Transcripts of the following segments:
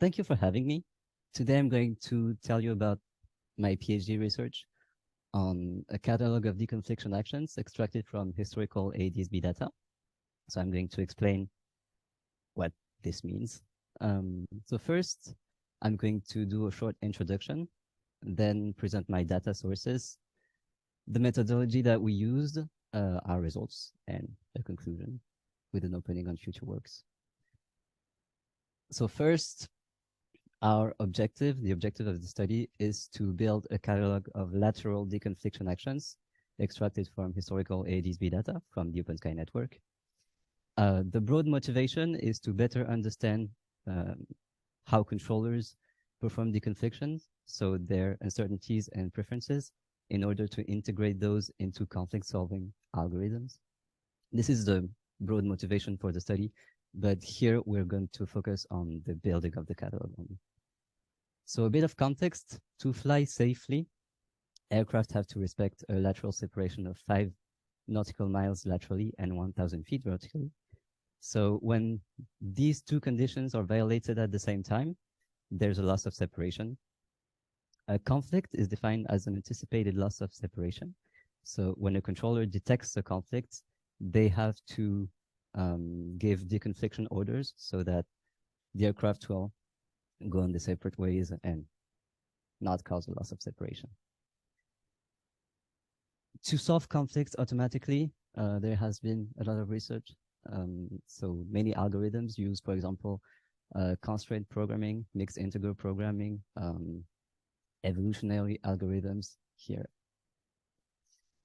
Thank you for having me. Today I'm going to tell you about my PhD research on a catalog of deconfliction actions extracted from historical ADSB data. So I'm going to explain what this means. So first, I'm going to do a short introduction, then present my data sources, the methodology that we used, our results, and a conclusion with an opening on future works. So first, the objective of the study is to build a catalog of lateral deconfliction actions extracted from historical ADSB data from the Open Sky network. The broad motivation is to better understand how controllers perform deconflictions, so their uncertainties and preferences, in order to integrate those into conflict-solving algorithms. This is the broad motivation for the study, but here we're going to focus on the building of the catalog only. So a bit of context: to fly safely, aircraft have to respect a lateral separation of 5 nautical miles laterally and 1,000 feet vertically. So when these two conditions are violated at the same time, there's a loss of separation. A conflict is defined as an anticipated loss of separation. So when a controller detects a conflict, they have to give deconfliction orders so that the aircraft will go in the separate ways and not cause a loss of separation. To solve conflicts automatically, there has been a lot of research. So many algorithms use, for example, constraint programming, mixed integer programming, evolutionary algorithms here.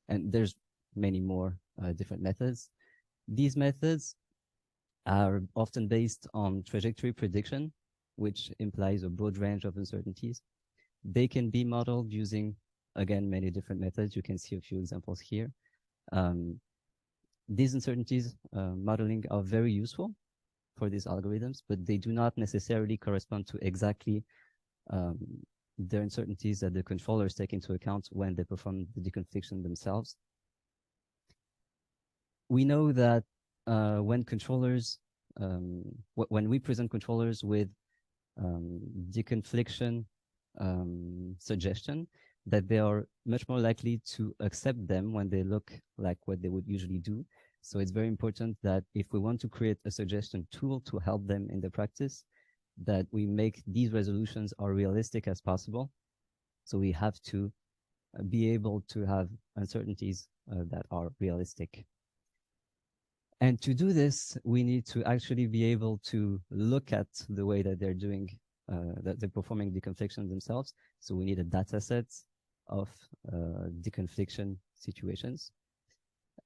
And there's many more different methods. These methods are often based on trajectory prediction, which implies a broad range of uncertainties. They can be modeled using, again, many different methods. You can see a few examples here. These uncertainties modeling are very useful for these algorithms, but they do not necessarily correspond to exactly the uncertainties that the controllers take into account when they perform the deconfliction themselves. We know that when we present controllers with deconfliction suggestion, that they are much more likely to accept them when they look like what they would usually do. So it's very important that if we want to create a suggestion tool to help them in the practice, that we make these resolutions as realistic as possible. So we have to be able to have uncertainties that are realistic. And to do this, we need to actually be able to look at the way that they're doing, that they're performing deconfliction themselves. So we need a data set of deconfliction situations.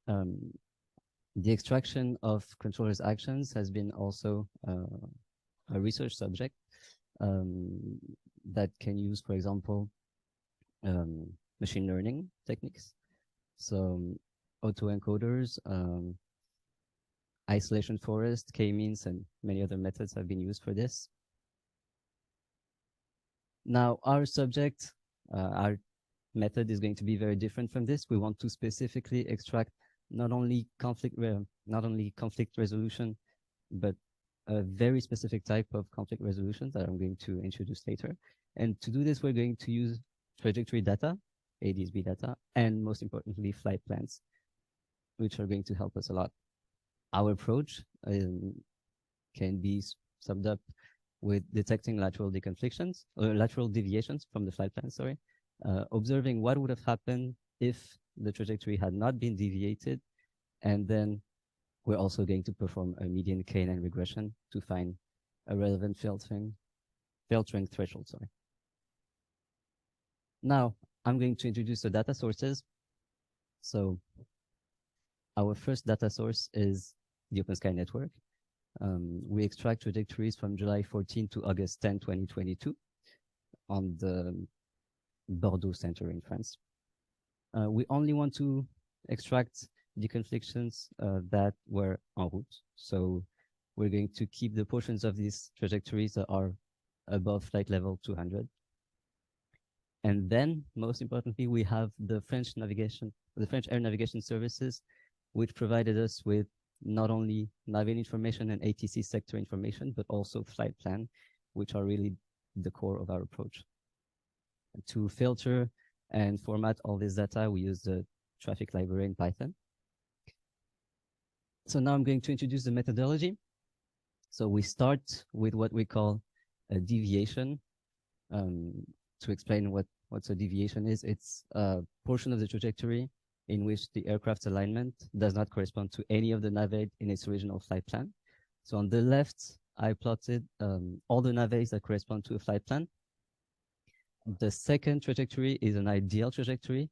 The extraction of controllers' actions has been also a research subject that can use, for example, machine learning techniques. So autoencoders, isolation forest, k-means, and many other methods have been used for this. Now, our method is going to be very different from this. We want to specifically extract not only conflict resolution, but a very specific type of conflict resolution that I'm going to introduce later. And to do this, we're going to use trajectory data, ADSB data, and most importantly, flight plans, which are going to help us a lot. Our approach can be summed up with detecting lateral deconflictions, or lateral deviations from the flight plan, observing what would have happened if the trajectory had not been deviated, and then we're also going to perform a median K9 regression to find a relevant filtering threshold. Now, I'm going to introduce the data sources. So our first data source is the Open Sky network. We extract trajectories from July 14 to August 10, 2022 on the Bordeaux Center in France. We only want to extract deconflictions that were en route. So we're going to keep the portions of these trajectories that are above flight level 200. And then, most importantly, we have the French Air Navigation Services, which provided us with not only navigation information and ATC sector information, but also flight plan, which are really the core of our approach. To filter and format all this data, we use the traffic library in Python. So now I'm going to introduce the methodology. So we start with what we call a deviation. To explain what's a deviation is, it's a portion of the trajectory in which the aircraft's alignment does not correspond to any of the navets in its original flight plan. So on the left, I plotted all the navets that correspond to a flight plan. The second trajectory is an ideal trajectory.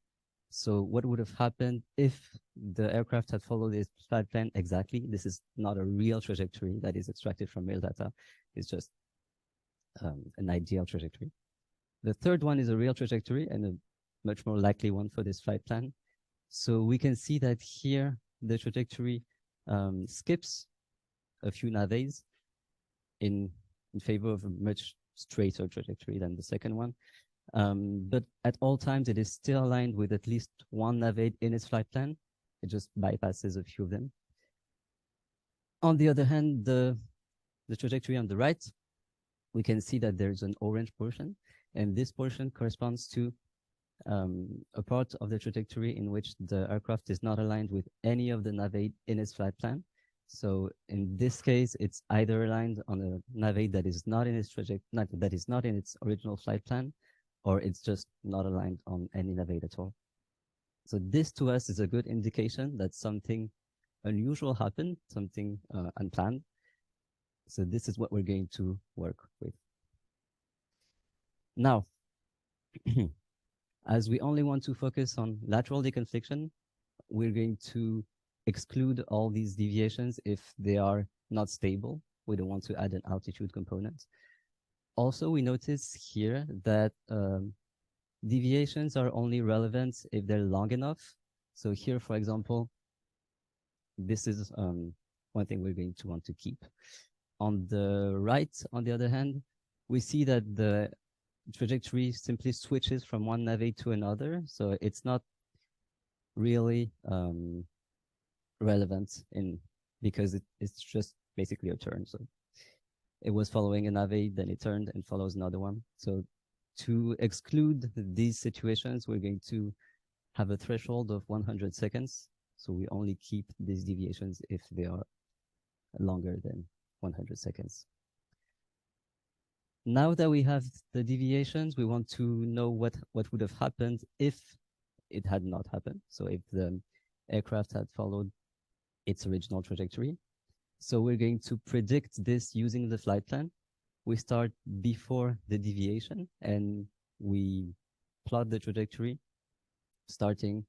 So what would have happened if the aircraft had followed its flight plan exactly? This is not a real trajectory that is extracted from real data. It's just an ideal trajectory. The third one is a real trajectory and a much more likely one for this flight plan. So we can see that here the trajectory skips a few navets in favor of a much straighter trajectory than the second one. But at all times, it is still aligned with at least one navet in its flight plan. It just bypasses a few of them. On the other hand, the trajectory on the right, we can see that there's an orange portion, and this portion corresponds to a part of the trajectory in which the aircraft is not aligned with any of the navet in its flight plan. So in this case, it's either aligned on a navet that is not in its that is not in its original flight plan, or it's just not aligned on any navet at all. So this to us is a good indication that something unusual happened, something unplanned. So this is what we're going to work with. Now, as we only want to focus on lateral deconfliction, we're going to exclude all these deviations if they are not stable. We don't want to add an altitude component. Also, we notice here that deviations are only relevant if they're long enough. So here, for example, this is one thing we're going to want to keep. On the right, on the other hand, we see that the trajectory simply switches from one navet to another. So it's not really relevant because it's just basically a turn. So it was following a navet, then it turned and follows another one. So to exclude these situations, we're going to have a threshold of 100 seconds. So we only keep these deviations if they are longer than 100 seconds. Now that we have the deviations, we want to know what would have happened if it had not happened. So if the aircraft had followed its original trajectory. So we're going to predict this using the flight plan. We start before the deviation and we plot the trajectory starting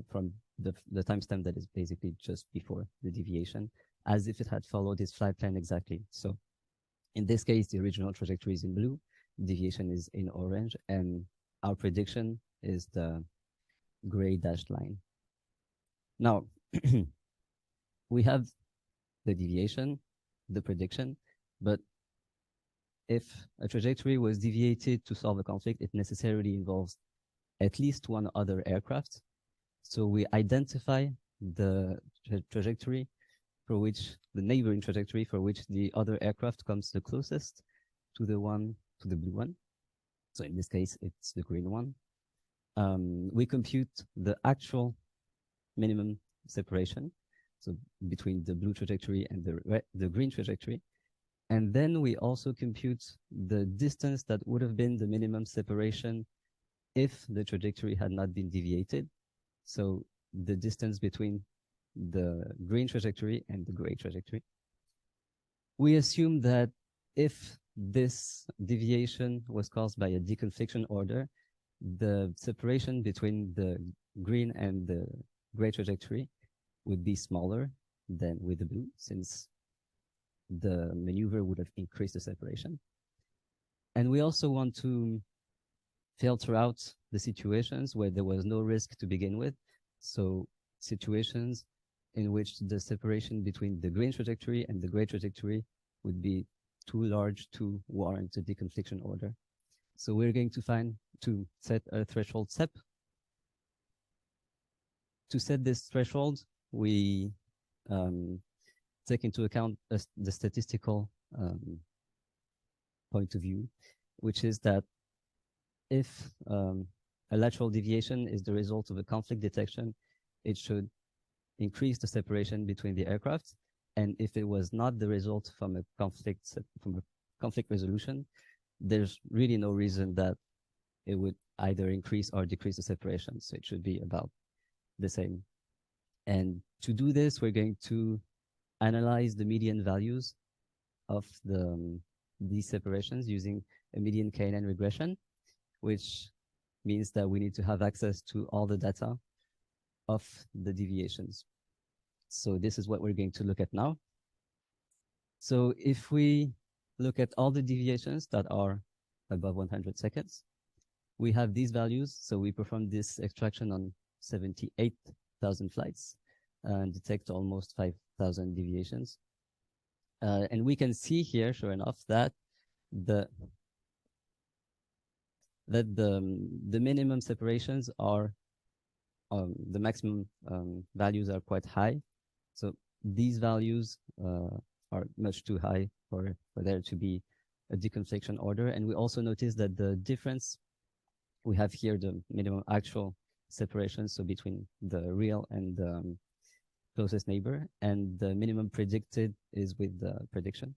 from the timestamp that is basically just before the deviation, as if it had followed its flight plan exactly. So in this case, the original trajectory is in blue, deviation is in orange, and our prediction is the gray dashed line. Now, we have the deviation, the prediction, but if a trajectory was deviated to solve a conflict, it necessarily involves at least one other aircraft. So we identify the trajectory for which the neighboring trajectory for which the other aircraft comes the closest to the blue one. So in this case, it's the green one. We compute the actual minimum separation, so between the blue trajectory and the green trajectory. And then we also compute the distance that would have been the minimum separation if the trajectory had not been deviated. So the distance between the green trajectory and the gray trajectory. We assume that if this deviation was caused by a deconfliction order, the separation between the green and the gray trajectory would be smaller than with the blue, since the maneuver would have increased the separation. And we also want to filter out the situations where there was no risk to begin with. So situations in which the separation between the green trajectory and the gray trajectory would be too large to warrant a deconfliction order. So we're going to set a threshold step. To set this threshold, we take into account the statistical point of view, which is that if a lateral deviation is the result of a conflict detection, it should increase the separation between the aircraft. And if it was not the result from a conflict resolution, there's really no reason that it would either increase or decrease the separation. So it should be about the same. And to do this, we're going to analyze the median values of these separations using a median KNN regression, which means that we need to have access to all the data of the deviations. So this is what we're going to look at now. So if we look at all the deviations that are above 100 seconds, we have these values. So we performed this extraction on 78,000 flights and detect almost 5,000 deviations. And we can see here, sure enough, that the minimum separations are the maximum values are quite high. So these values are much too high for there to be a deconfliction order. And we also notice that the difference, we have here the minimum actual separation, so between the real and the closest neighbor, and the minimum predicted is with the prediction.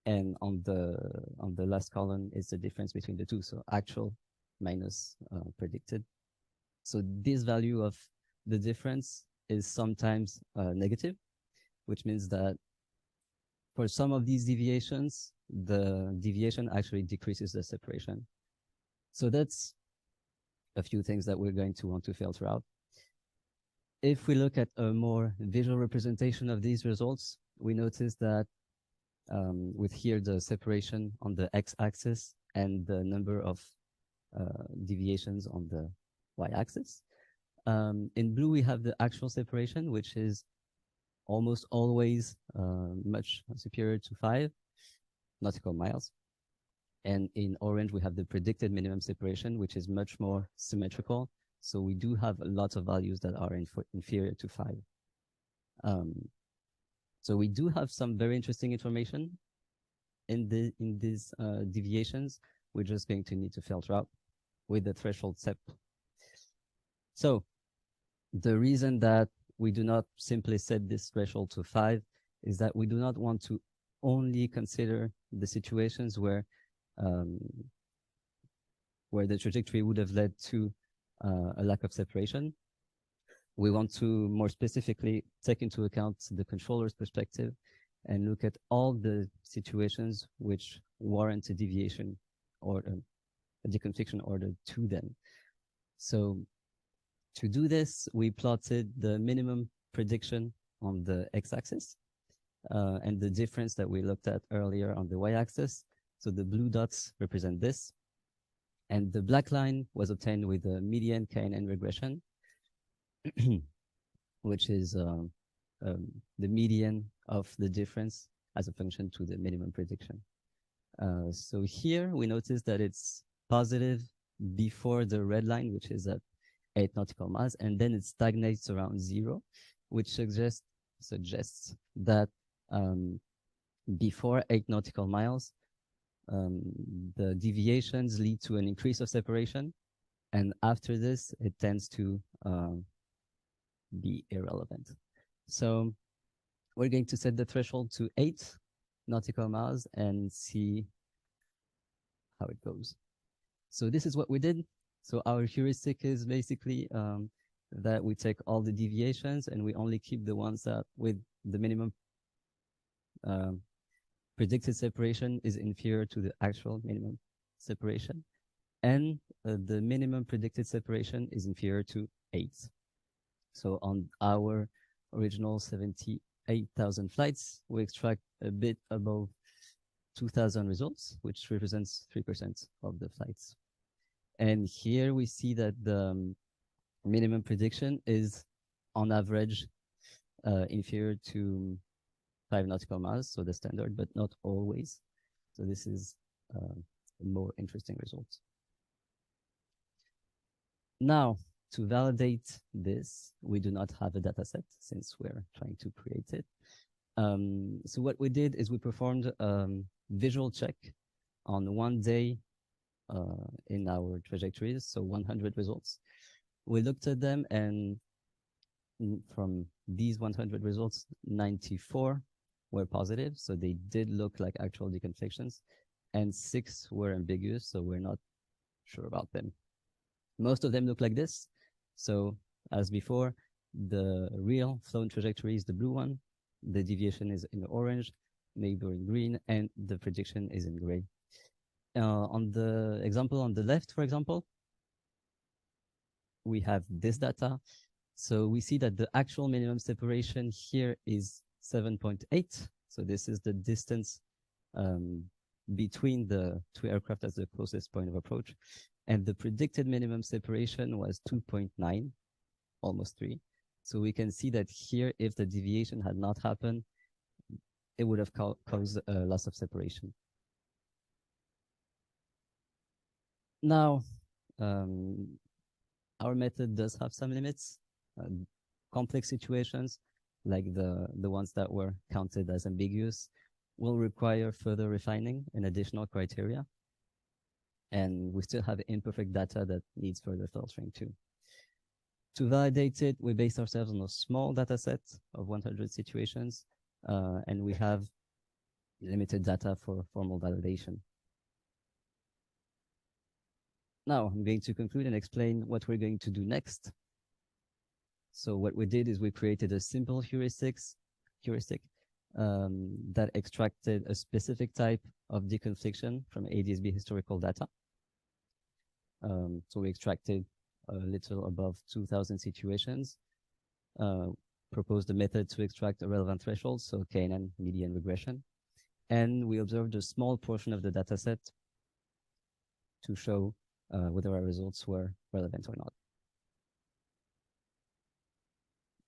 And on the last column is the difference between the two, so actual minus predicted. So this value of the difference is sometimes negative, which means that for some of these deviations, the deviation actually decreases the separation. So that's a few things that we're going to want to filter out. If we look at a more visual representation of these results, we notice that with here the separation on the x-axis and the number of deviations on the y-axis. In blue, we have the actual separation, which is almost always much superior to 5 nautical miles. And in orange, we have the predicted minimum separation, which is much more symmetrical. So we do have a lot of values that are inferior to 5. So we do have some very interesting information in these deviations. We're just going to need to filter out with the threshold SEP. So the reason that we do not simply set this threshold to 5 is that we do not want to only consider the situations where the trajectory would have led to a lack of separation. We want to more specifically take into account the controller's perspective and look at all the situations which warrant a deviation or a deconfliction order to them. So to do this, we plotted the minimum prediction on the x-axis and the difference that we looked at earlier on the y-axis. So the blue dots represent this. And the black line was obtained with the median KNN regression, which is the median of the difference as a function to the minimum prediction. So here we notice that it's positive before the red line, which is at 8 nautical miles, and then it stagnates around 0, which suggests that before 8 nautical miles, the deviations lead to an increase of separation, and after this, it tends to be irrelevant. So we're going to set the threshold to 8 nautical miles and see how it goes. So this is what we did. So our heuristic is basically that we take all the deviations and we only keep the ones that with the minimum predicted separation is inferior to the actual minimum separation, and the minimum predicted separation is inferior to 8. So on our original 78,000 flights, we extract a bit above 2,000 results, which represents 3% of the flights. And here we see that the minimum prediction is on average inferior to 5 nautical miles, so the standard, but not always. So this is a more interesting result. Now, to validate this, we do not have a data set since we're trying to create it. So what we did is we performed a visual check on one day in our trajectories, so 100 results. We looked at them, and from these 100 results, 94 were positive, so they did look like actual deconflictions, and 6 were ambiguous, so we're not sure about them. Most of them look like this. So as before, the real flown trajectory is the blue one, the deviation is in orange, neighbor in green, and the prediction is in gray. On the example on the left, for example, we have this data. So we see that the actual minimum separation here is 7.8. So this is the distance between the two aircraft as the closest point of approach. And the predicted minimum separation was 2.9, almost 3. So we can see that here, if the deviation had not happened, it would have caused a loss of separation. Now, our method does have some limits. Complex situations, like the ones that were counted as ambiguous, will require further refining and additional criteria. And we still have imperfect data that needs further filtering too. To validate it, we based ourselves on a small data set of 100 situations, and we have limited data for formal validation. Now, I'm going to conclude and explain what we're going to do next. So what we did is we created a simple heuristic that extracted a specific type of deconfliction from ADSB historical data. So we extracted a little above 2,000 situations, proposed a method to extract a relevant threshold, so KNN median regression, and we observed a small portion of the data set to show whether our results were relevant or not.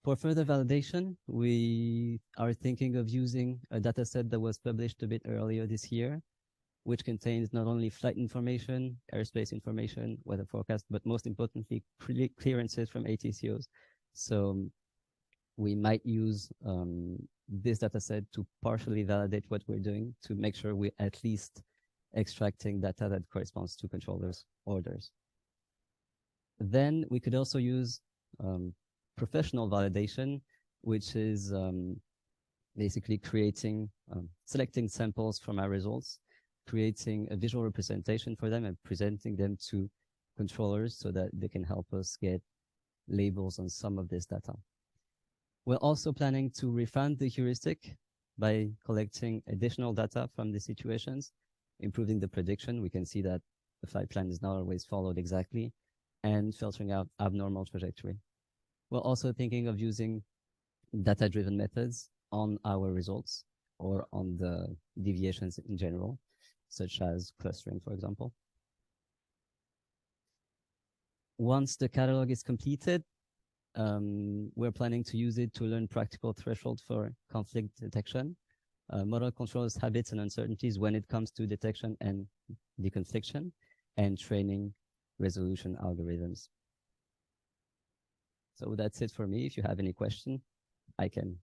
For further validation, we are thinking of using a data set that was published a bit earlier this year, which contains not only flight information, airspace information, weather forecast, but most importantly, clearances from ATCOs. So we might use this data set to partially validate what we're doing to make sure we're at least extracting data that corresponds to controllers' orders. Then we could also use professional validation, which is basically selecting samples from our results, creating a visual representation for them and presenting them to controllers so that they can help us get labels on some of this data. We're also planning to refine the heuristic by collecting additional data from the situations, improving the prediction. We can see that the flight plan is not always followed exactly, and filtering out abnormal trajectory. We're also thinking of using data-driven methods on our results or on the deviations in general, such as clustering, for example. Once the catalog is completed, we're planning to use it to learn practical threshold for conflict detection, model controls habits and uncertainties when it comes to detection and deconfliction, and training resolution algorithms. So that's it for me. If you have any question, I can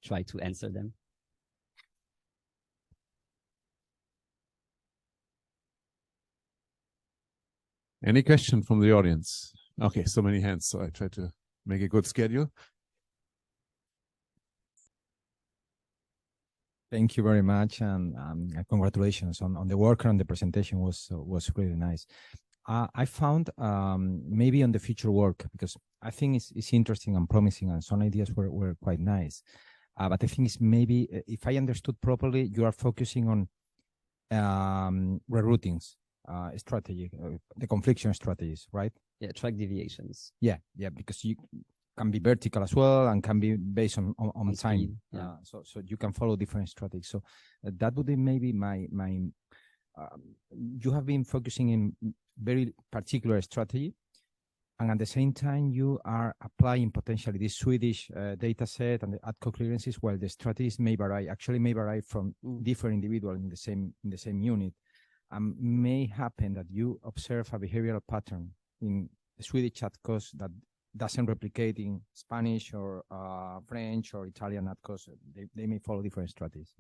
try to answer them. Any question from the audience? Okay, so many hands, so I try to make a good schedule. Thank you very much, and congratulations on the work, and the presentation was really nice. I found maybe on the future work, because I think it's interesting and promising, and some ideas were quite nice. But the thing is, maybe if I understood properly, you are focusing on reroutings strategy, the confliction strategies, right? Yeah, track deviations. Yeah, because you can be vertical as well and can be based on time. Speed, yeah. So you can follow different strategies. So that would be maybe my you have been focusing in very particular strategy, and at the same time you are applying potentially this Swedish data set and the ATCO clearances, while the strategies may vary from different individuals in the same unit, and may happen that you observe a behavioral pattern in the Swedish ATCOs that doesn't replicate in Spanish or French or Italian ATCOs. They may follow different strategies.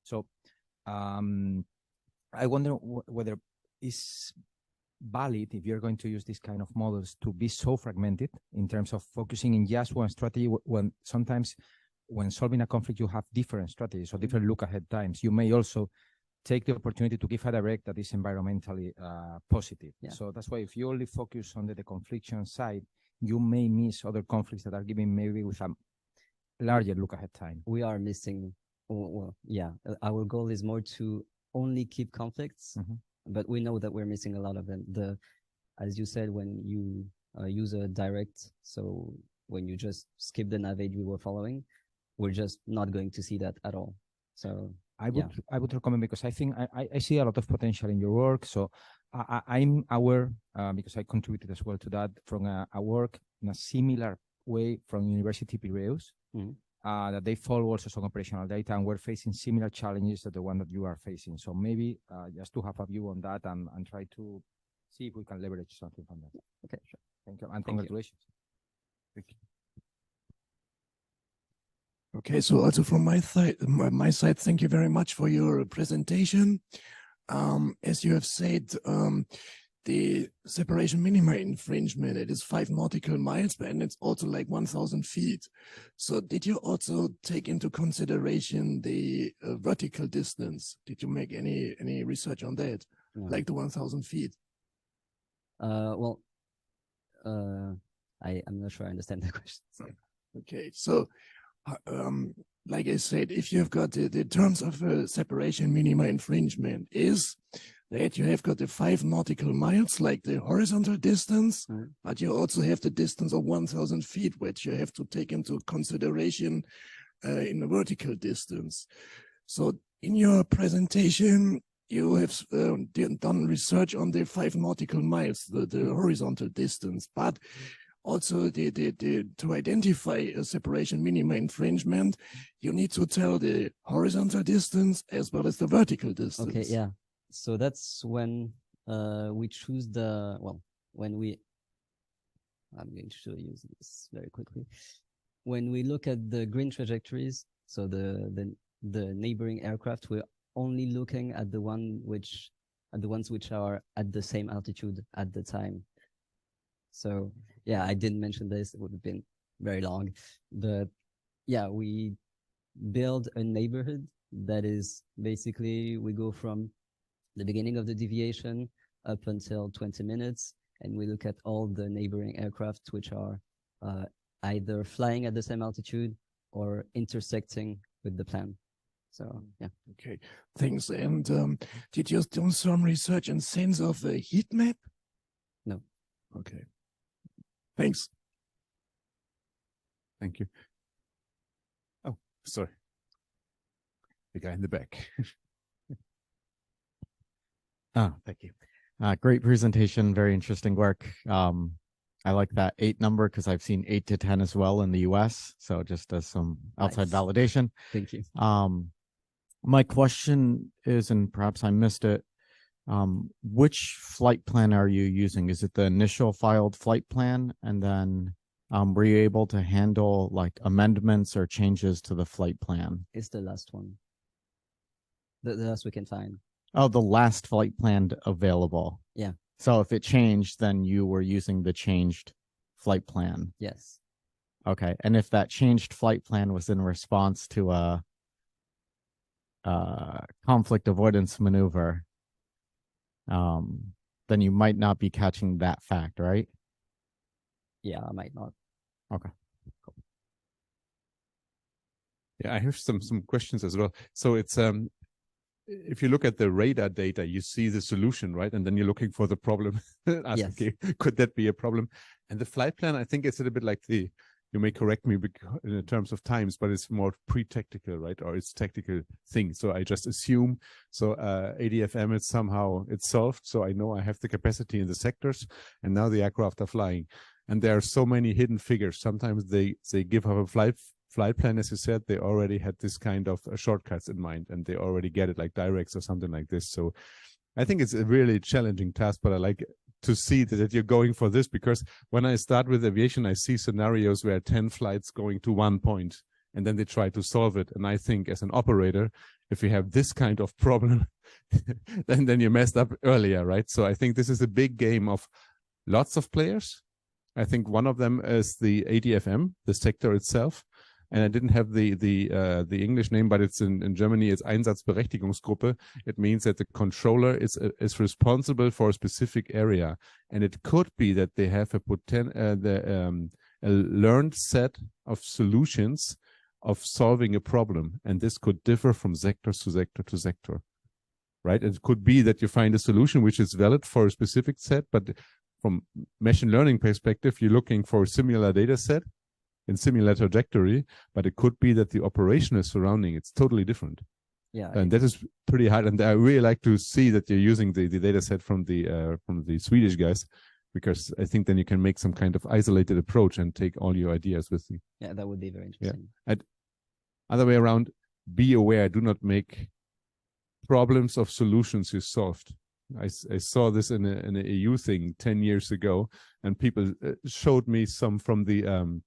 So I wonder whether it's valid if you're going to use this kind of models to be so fragmented in terms of focusing in just one strategy, when sometimes when solving a conflict, you have different strategies or different look ahead times. You may also take the opportunity to give a direct that is environmentally positive. Yeah. So that's why if you only focus on the deconfliction side, you may miss other conflicts that are giving maybe with a larger look ahead time. We are missing, well, yeah, our goal is more to only keep conflicts, but we know that we're missing a lot of them. As you said, when you use a direct, so when you just skip the navigate we were following, we're just not going to see that at all. So I would recommend, because I think I see a lot of potential in your work. So I'm aware, because I contributed as well to that, from a work in a similar way from University Piraeus, that they follow also some operational data, and we're facing similar challenges to the one that you are facing. So maybe just to have a view on that and try to see if we can leverage something from that. Okay, sure. Thank you, and congratulations. Thank you. Okay, so also from my side, thank you very much for your presentation. As you have said, the separation minima infringement, it is 5 nautical miles, and it's also like 1,000 feet. So did you also take into consideration the vertical distance? Did you make any research on that, like the 1,000 feet? Well, I'm not sure I understand the question. So. Okay, so like I said, if you've got the terms of separation minima infringement is that you have got the 5 nautical miles, like the horizontal distance, but you also have the distance of 1,000 feet, which you have to take into consideration in the vertical distance. So in your presentation, you have done research on the 5 nautical miles, the horizontal distance, but also to identify a separation minima infringement, you need to tell the horizontal distance as well as the vertical distance. Okay, yeah. So that's when we choose I'm going to show you this very quickly. When we look at the green trajectories, so the neighboring aircraft, we're only looking at the ones which are at the same altitude at the time. So yeah, I didn't mention this, it would have been very long, but yeah, we build a neighborhood that is basically, we go from the beginning of the deviation up until 20 minutes, and we look at all the neighboring aircraft which are either flying at the same altitude or intersecting with the plan. So yeah. Okay, thanks. And did you do some research in sense of a heat map? No. Okay. Thanks. Thank you. Oh, sorry. The guy in the back. Thank you. Great presentation, very interesting work. I like that 8 number because I've seen 8 to 10 as well in the US. So just as some outside validation. Thank you. My question is, and perhaps I missed it, which flight plan are you using? Is it the initial filed flight plan? And then were you able to handle like amendments or changes to the flight plan? It's the last one. The last we can find. Oh, the last flight plan available. Yeah. So if it changed, then you were using the changed flight plan. Yes. Okay. And if that changed flight plan was in response to a conflict avoidance maneuver, then you might not be catching that fact, right? Yeah, I might not. Okay. Cool. Yeah, I have some questions as well. So it's if you look at the radar data, you see the solution, right? And then you're looking for the problem. Yes. Okay, could that be a problem? And the flight plan, I think it's a little bit like you may correct me in terms of times, but it's more pre-tactical, right? Or it's tactical thing. So I just assume, so ADFM, it's solved. So I know I have the capacity in the sectors, and now the aircraft are flying. And there are so many hidden figures. Sometimes they give up a flight plan, as you said, they already had this kind of shortcuts in mind, and they already get it like directs or something like this. So I think it's a really challenging task, but I like to see that you're going for this, because when I start with aviation, I see scenarios where 10 flights going to one point, and then they try to solve it. And I think as an operator, if you have this kind of problem, then you messed up earlier, right? So I think this is a big game of lots of players. I think one of them is the ADFM, the sector itself. And I didn't have the English name, but it's in Germany, it's Einsatzberechtigungsgruppe. It means that the controller is responsible for a specific area. And it could be that they have a learned set of solutions of solving a problem. And this could differ from sector to sector to sector, right? It could be that you find a solution which is valid for a specific set, but from machine learning perspective, you're looking for a similar data set in similar trajectory, but it could be that the operational surrounding it's totally different. Yeah, and that is pretty hard. And I really like to see that you're using the data set from the Swedish guys, because I think then you can make some kind of isolated approach and take all your ideas with you. Yeah, that would be very interesting. Yeah. Other way around, be aware, do not make problems of solutions you solved. I saw this in an EU thing 10 years ago, and people showed me some from the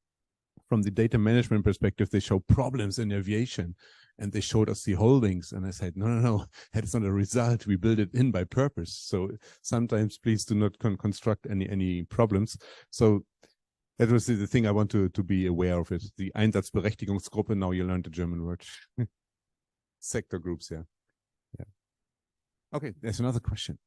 data management perspective. They show problems in aviation, and they showed us the holdings, and I said, no, that is not a result. We build it in by purpose. So sometimes please do not construct any problems. So that was the thing I want to be aware of it. The Einsatzberechtigungsgruppe, now you learned the German word. Sector groups, yeah. Okay, there's another question.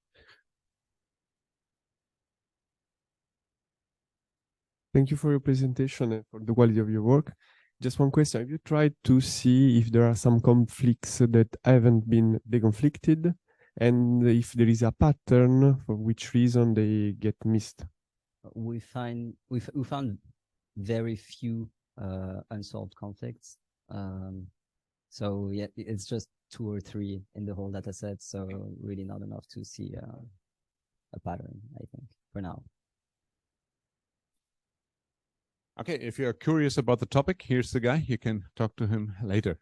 Thank you for your presentation and for the quality of your work. Just one question. Have you tried to see if there are some conflicts that haven't been deconflicted, and if there is a pattern for which reason they get missed? We found very few unsolved conflicts. So yeah, it's just 2 or 3 in the whole data set. So really not enough to see a pattern, I think, for now. Okay, if you're curious about the topic, here's the guy. You can talk to him later.